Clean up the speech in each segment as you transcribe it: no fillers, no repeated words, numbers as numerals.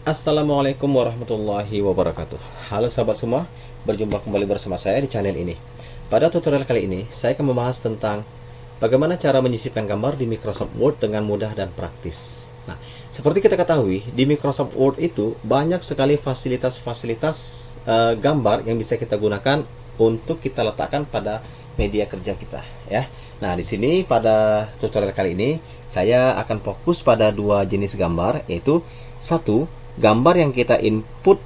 Assalamualaikum warahmatullahi wabarakatuh. Halo sahabat semua, berjumpa kembali bersama saya di channel ini. Pada tutorial kali ini, saya akan membahas tentang bagaimana cara menyisipkan gambar di Microsoft Word dengan mudah dan praktis. Nah, seperti kita ketahui, di Microsoft Word itu banyak sekali fasilitas-fasilitas gambar yang bisa kita gunakan untuk kita letakkan pada media kerja kita, ya. Nah, di sini pada tutorial kali ini saya akan fokus pada dua jenis gambar, yaitu satu, gambar yang kita input,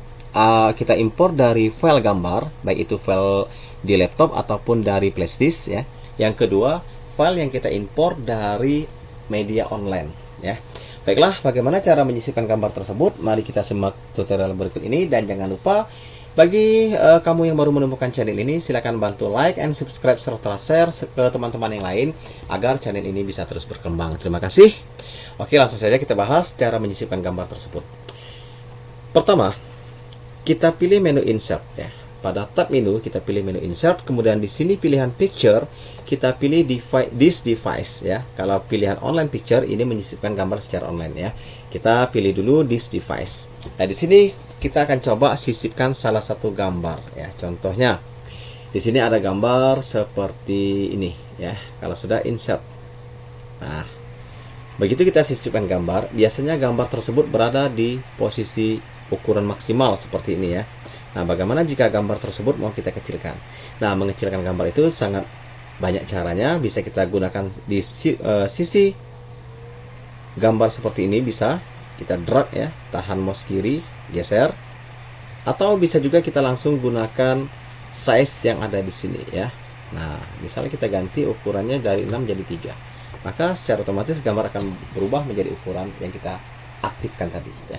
kita import dari file gambar, baik itu file di laptop ataupun dari flash disk, ya. Yang kedua, file yang kita import dari media online, ya. Baiklah, bagaimana cara menyisipkan gambar tersebut? Mari kita simak tutorial berikut ini, dan jangan lupa bagi kamu yang baru menemukan channel ini, silakan bantu like and subscribe serta share ke teman-teman yang lain agar channel ini bisa terus berkembang. Terima kasih. Oke, langsung saja kita bahas cara menyisipkan gambar tersebut. Pertama, kita pilih menu insert, ya. Pada tab menu kita pilih menu insert, kemudian di sini pilihan picture, kita pilih this device, ya. Kalau pilihan online picture ini menyisipkan gambar secara online, ya. Kita pilih dulu this device. Nah, di sini kita akan coba sisipkan salah satu gambar, ya. Contohnya di sini ada gambar seperti ini, ya. Kalau sudah insert. Nah, begitu kita sisipkan gambar, biasanya gambar tersebut berada di posisi ukuran maksimal seperti ini, ya. Nah, bagaimana jika gambar tersebut mau kita kecilkan? Nah, mengecilkan gambar itu sangat banyak caranya. Bisa kita gunakan di sisi gambar seperti ini, bisa kita drag, ya, tahan mouse kiri, geser, atau bisa juga kita langsung gunakan size yang ada di sini, ya. Nah, misalnya kita ganti ukurannya dari 6 jadi 3, maka secara otomatis gambar akan berubah menjadi ukuran yang kita aktifkan tadi, ya.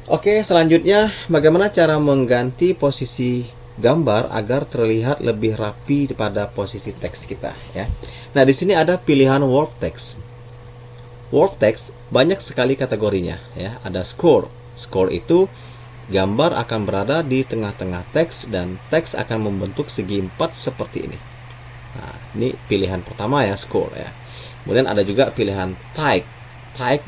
Oke, selanjutnya bagaimana cara mengganti posisi gambar agar terlihat lebih rapi pada posisi teks kita, ya. Nah, di sini ada pilihan Word Text. Word Text banyak sekali kategorinya, ya. Ada score. Score itu gambar akan berada di tengah-tengah teks dan teks akan membentuk segi 4 seperti ini. Nah, ini pilihan pertama, ya, score, ya. Kemudian ada juga pilihan type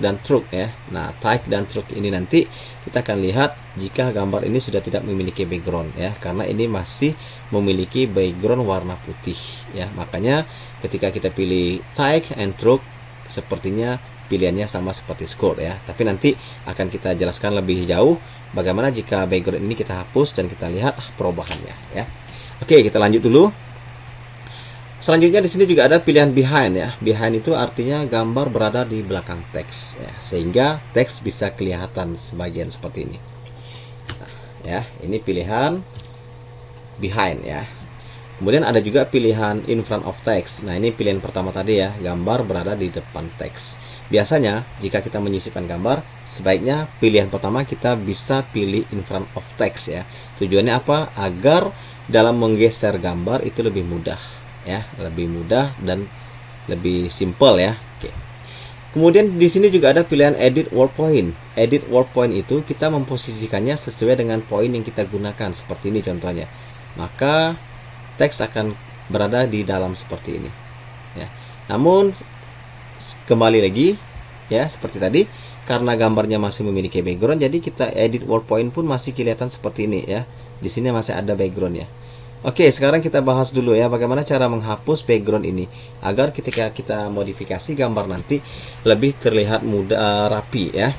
dan stroke, ya. Nah, type dan stroke ini nanti kita akan lihat jika gambar ini sudah tidak memiliki background, ya, karena ini masih memiliki background warna putih, ya. Makanya ketika kita pilih type and stroke, sepertinya pilihannya sama seperti score, ya. Tapi nanti akan kita jelaskan lebih jauh bagaimana jika background ini kita hapus dan kita lihat perubahannya, ya. Oke, kita lanjut dulu. Selanjutnya di sini juga ada pilihan behind, ya. Behind itu artinya gambar berada di belakang teks, ya, sehingga teks bisa kelihatan sebagian seperti ini. Nah, ya, ini pilihan behind, ya. Kemudian ada juga pilihan in front of text. Nah, ini pilihan pertama tadi, ya, gambar berada di depan teks. Biasanya jika kita menyisipkan gambar, sebaiknya pilihan pertama kita bisa pilih in front of text, ya. Tujuannya apa? Agar dalam menggeser gambar itu lebih mudah, ya, lebih mudah dan lebih simple, ya. Oke. Kemudian di sini juga ada pilihan edit word point. Edit word point itu kita memposisikannya sesuai dengan poin yang kita gunakan, seperti ini contohnya. Maka teks akan berada di dalam seperti ini, ya. Namun kembali lagi, ya, seperti tadi, karena gambarnya masih memiliki background, jadi kita edit word point pun masih kelihatan seperti ini, ya. Di sini masih ada backgroundnya. Oke, sekarang kita bahas dulu, ya, bagaimana cara menghapus background ini agar ketika kita modifikasi gambar nanti lebih terlihat mudah, rapi, ya.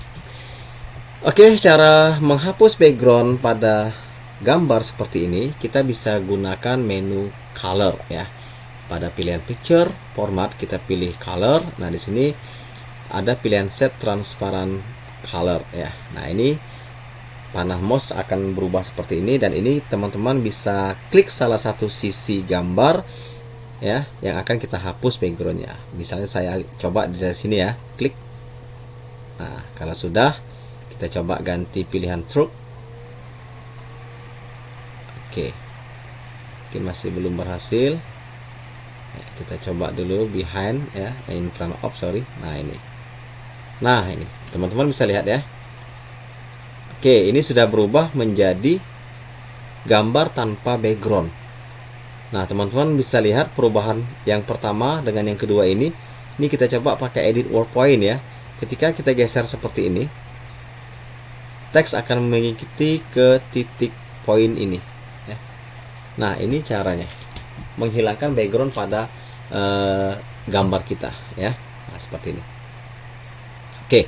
Oke, cara menghapus background pada gambar seperti ini kita bisa gunakan menu color, ya. Pada pilihan picture format kita pilih color. Nah, di sini ada pilihan set transparent color, ya. Nah, ini panah mouse akan berubah seperti ini, dan ini teman-teman bisa klik salah satu sisi gambar, ya, yang akan kita hapus backgroundnya. Misalnya saya coba dari sini, ya, klik. Nah, kalau sudah, kita coba ganti pilihan stroke. Oke, mungkin masih belum berhasil. Ya, kita coba dulu behind, ya, in front of, sorry. Nah, ini teman-teman bisa lihat, ya. Oke, ini sudah berubah menjadi gambar tanpa background. Nah, teman-teman bisa lihat perubahan yang pertama dengan yang kedua ini. Ini kita coba pakai edit word point, ya. Ketika kita geser seperti ini, teks akan mengikuti ke titik poin ini ya. Nah, ini caranya menghilangkan background pada gambar kita ya. Nah, seperti ini. Oke,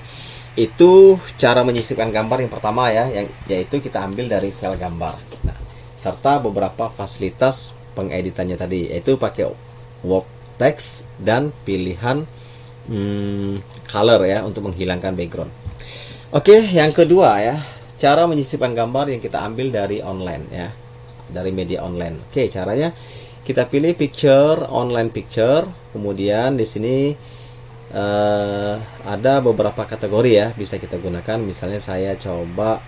itu cara menyisipkan gambar yang pertama ya, yaitu kita ambil dari file gambar. Nah, serta beberapa fasilitas pengeditannya tadi, yaitu pakai work text dan pilihan color ya untuk menghilangkan background. Oke, yang kedua ya, cara menyisipkan gambar yang kita ambil dari online ya, dari media online. Oke, caranya kita pilih picture, online picture, kemudian di sini ada beberapa kategori ya bisa kita gunakan. Misalnya saya coba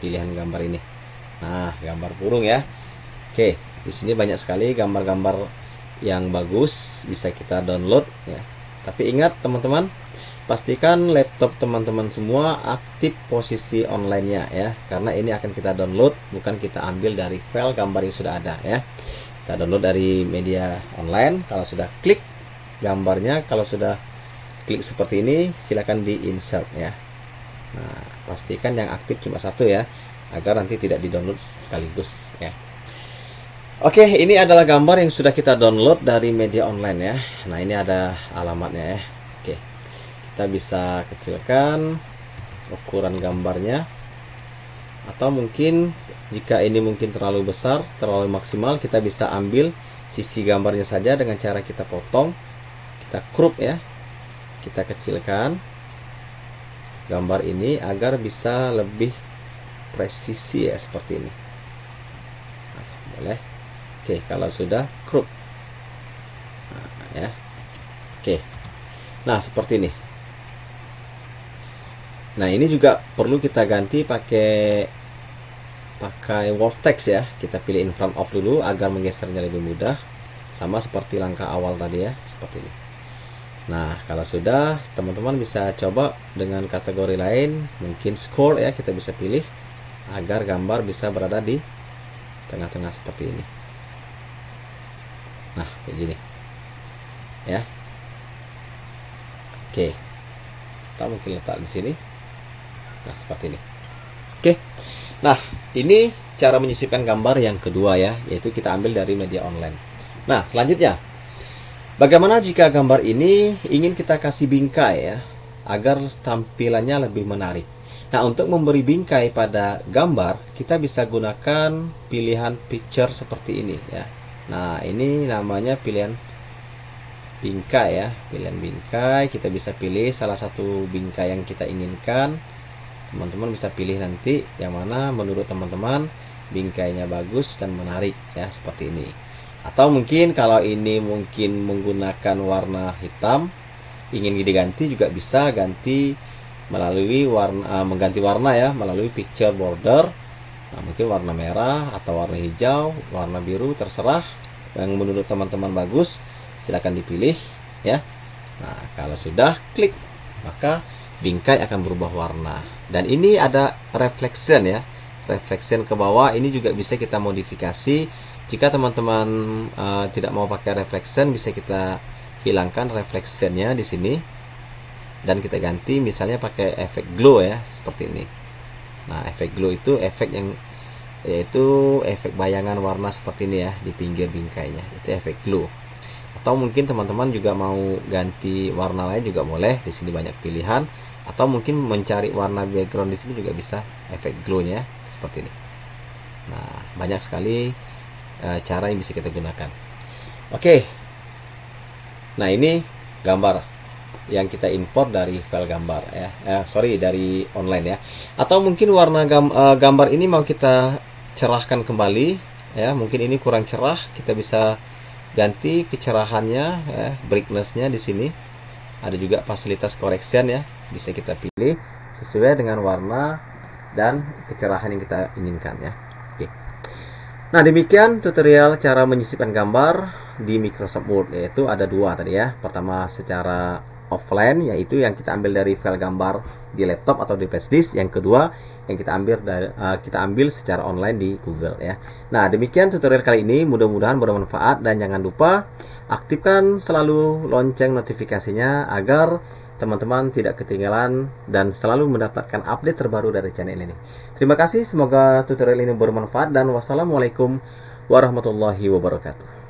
pilihan gambar ini. Nah, gambar burung ya. Oke, di sini banyak sekali gambar-gambar yang bagus bisa kita download ya. Tapi ingat teman-teman, pastikan laptop teman-teman semua aktif posisi online-nya ya, karena ini akan kita download, bukan kita ambil dari file gambar yang sudah ada ya. Kita download dari media online. Kalau sudah klik gambarnya, kalau sudah klik seperti ini, silakan di insert ya. Nah, pastikan yang aktif cuma satu ya, agar nanti tidak di download sekaligus ya. Oke, ini adalah gambar yang sudah kita download dari media online ya. Nah, ini ada alamatnya ya. Oke, kita bisa kecilkan ukuran gambarnya, atau mungkin jika ini mungkin terlalu besar, terlalu maksimal, kita bisa ambil sisi gambarnya saja dengan cara kita potong, kita crop ya, kita kecilkan gambar ini agar bisa lebih presisi ya, seperti ini. Nah, boleh. Oke, kalau sudah crop ya. Oke, nah seperti ini. Nah, ini juga perlu kita ganti pakai word text ya. Kita pilih in front of dulu agar menggesernya lebih mudah, sama seperti langkah awal tadi ya, seperti ini. Nah, kalau sudah, teman-teman bisa coba dengan kategori lain, mungkin score ya, kita bisa pilih agar gambar bisa berada di tengah-tengah seperti ini. Nah, kayak gini ya. Oke, kita mungkin letak di sini. Nah, seperti ini. Oke, nah ini cara menyisipkan gambar yang kedua ya, yaitu kita ambil dari media online. Nah, selanjutnya, bagaimana jika gambar ini ingin kita kasih bingkai ya, agar tampilannya lebih menarik. Nah, untuk memberi bingkai pada gambar, kita bisa gunakan pilihan picture seperti ini ya. Nah, ini namanya pilihan bingkai ya, pilihan bingkai. Kita bisa pilih salah satu bingkai yang kita inginkan. Teman-teman bisa pilih nanti yang mana menurut teman-teman bingkainya bagus dan menarik ya, seperti ini. Atau mungkin kalau ini mungkin menggunakan warna hitam, ingin diganti juga bisa ganti melalui mengganti warna ya, melalui picture border. Nah, mungkin warna merah atau warna hijau, warna biru, terserah yang menurut teman-teman bagus, silakan dipilih ya. Nah, kalau sudah klik, maka bingkai akan berubah warna. Dan ini ada reflection ya, reflection ke bawah. Ini juga bisa kita modifikasi. Jika teman-teman tidak mau pakai reflection, bisa kita hilangkan reflectionnya di sini dan kita ganti misalnya pakai efek glow ya, seperti ini. Nah, efek glow itu efek yang yaitu efek bayangan warna seperti ini ya di pinggir bingkainya, itu efek glow. Atau mungkin teman-teman juga mau ganti warna lain juga boleh, di sini banyak pilihan. Atau mungkin mencari warna background di sini juga bisa efek glow-nya seperti ini. Nah, banyak sekali cara yang bisa kita gunakan. Oke. Nah, ini gambar yang kita import dari file gambar ya. Dari online ya. Atau mungkin warna gambar ini mau kita cerahkan kembali ya. Mungkin ini kurang cerah, kita bisa ganti kecerahannya ya, brightness-nya di sini. Ada juga fasilitas correction ya, bisa kita pilih sesuai dengan warna dan kecerahan yang kita inginkan ya. Oke. Nah, demikian tutorial cara menyisipkan gambar di Microsoft Word, yaitu ada dua tadi ya. Pertama secara offline, yaitu yang kita ambil dari file gambar di laptop atau di flash disk. Yang kedua yang kita ambil secara online di Google ya. Nah, demikian tutorial kali ini, mudah-mudahan bermanfaat dan jangan lupa aktifkan selalu lonceng notifikasinya agar teman-teman tidak ketinggalan dan selalu mendapatkan update terbaru dari channel ini. Terima kasih, semoga tutorial ini bermanfaat dan wassalamualaikum warahmatullahi wabarakatuh.